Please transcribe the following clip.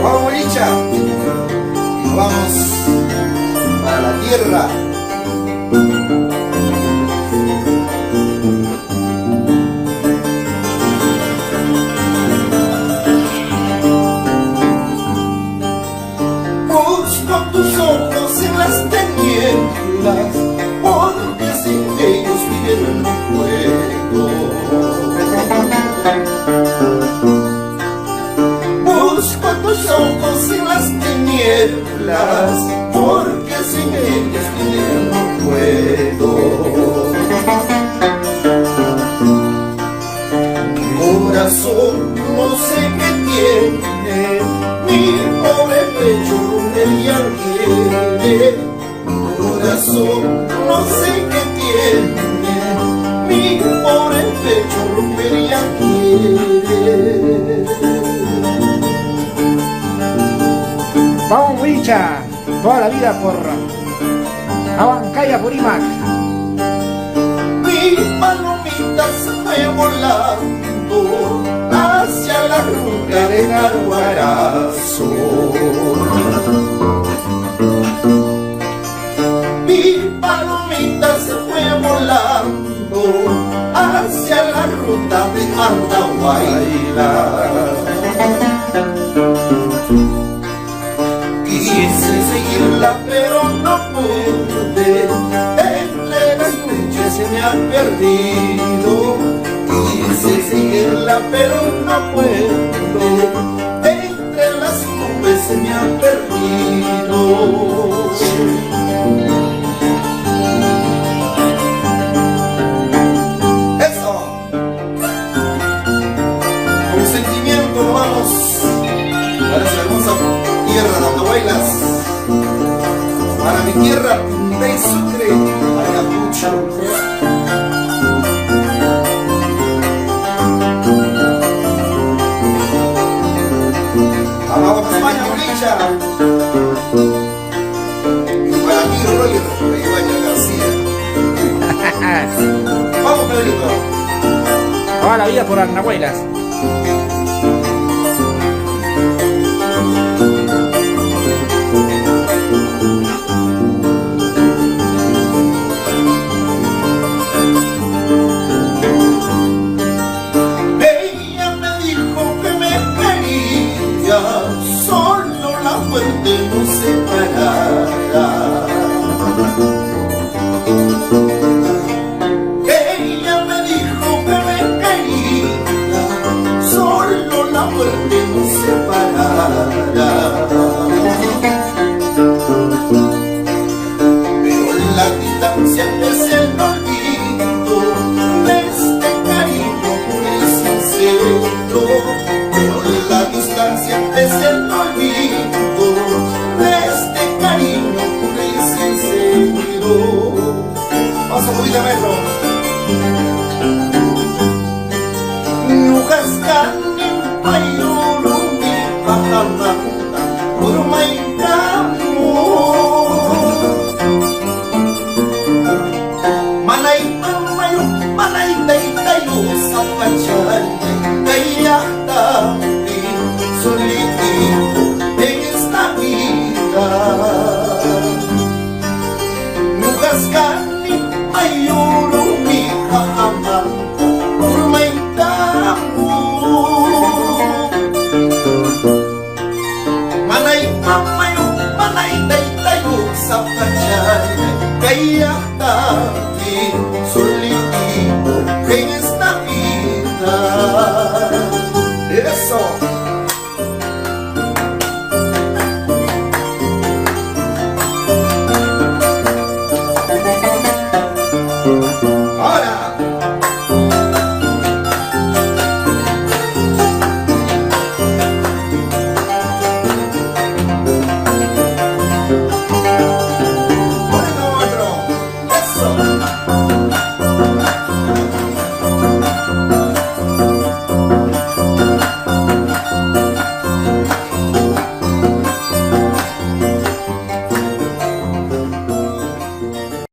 Vamos, Licha, y nos vamos para la tierra. Busco tus ojos en las tinieblas, porque sin ellos vivir no puedo. Busco tus ojos en las tinieblas, porque sin ellos vivir no puedo. Mi corazón no sé qué tiene, mi pobre pecho rumbería quiere. Mi corazón no sé qué tiene, mi pobre pecho rumbería quiere. Vamos, Huicha, toda la vida por Abancaya, Purímac. Mi palomita se fue volando hacia la ruta de Carhuarazo. Mi palomita se fue volando hacia la ruta de Andahuayla. Quise seguirla pero no pude, entre las nubes se me ha perdido. Quise seguirla pero no puedo, entre las nubes se me ha perdido. Eso. Con sentimiento nos vamos para esa hermosa tierra de Andahuaylas, para mi tierra de Sucre, Ayacucho. Vamos a España, Bonilla. Y para ti, Roger, de Ibañez García. Vamos, Pedrito. Toda la vida por Andahuaylas. Ella me dijo que me quería, solo la muerte nos separará. Ella me dijo que me quería, solo la muerte nos separará. Pero la distancia es el olvido de este cariño puro y sincero. Pero la distancia es el olvido de este cariño puro y sincero. Vamos a poquito metro. Nukaskani payurumi pahamanta urmay kamu. Manay mamayo, manay tayo sa pachay, kaya tabi solitito en esta vida. Nukaskani payurumi pahamanta urmay kamu. Manay mamayo, manay tayo sa pachay, kaya tabi solitito en esta vida. Eso.